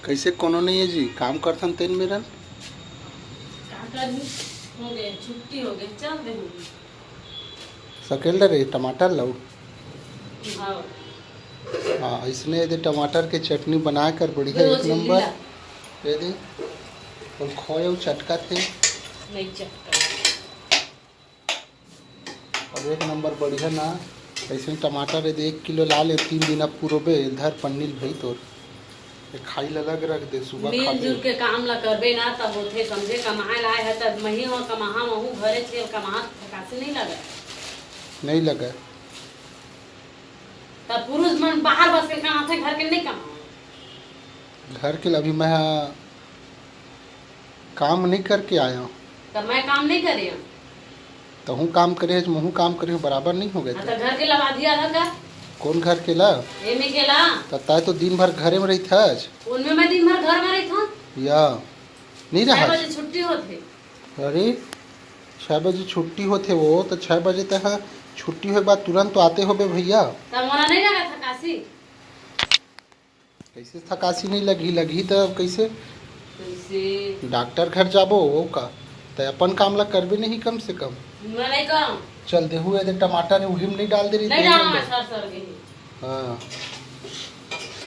कैसे कोनो नहीं है जी, काम करथन तेन मेरा हो गए छुट्टी हो गई चल दे सकेल रे टमाटर लाऊ। हाँ हाँ इसने यदि टमाटर के चटनी बना कर बढ़िया एक नंबर यदि और खोए चटका थे नहीं चटका और एक नंबर बढ़िया ना। ऐसे टमाटर यदि 1 किलो ला ले 3 दिन अब पूरो बे इधर पन्नील भई तोर खाई अलग रख दे सुबह खा मिलजुल के काम ला करबे ना तब होथे समझे कमाए लाए है तब मही हो कमाहा महू घरे से कमाहा थकासी नहीं लगे नहीं लगा तब पुरुष मन बाहर बस के कमाते घर के नहीं कमाओ घर के लिए अभी मैं काम नहीं करके आया हूँ। तब मैं काम नहीं करे तो हूँ काम करे महू काम करे बराबर नहीं हो गए तो घर के लगा दिया था कौन घर के ला एमे के ला तय तो दिन भर घरे में रही था उनमें मैं दिन भर घर में रही था या नहीं रहा 6 बजे छुट्टी होती अरे 6 बजे छुट्टी होते वो तो 6 बजे तक छुट्टी हुए बाद तुरंत तो आते हो बे भैया तब मोला नहीं लगा थकासी कैसे थकासी नहीं लगी तो कैसे कैसे डॉक्टर घर जाबो वो का तो अपन काम ला करबे नहीं कम से कम मैं नहीं कहूं चल देहु टमाटर उहिम नहीं डाल दे रही नहीं डालना सर सर के हाँ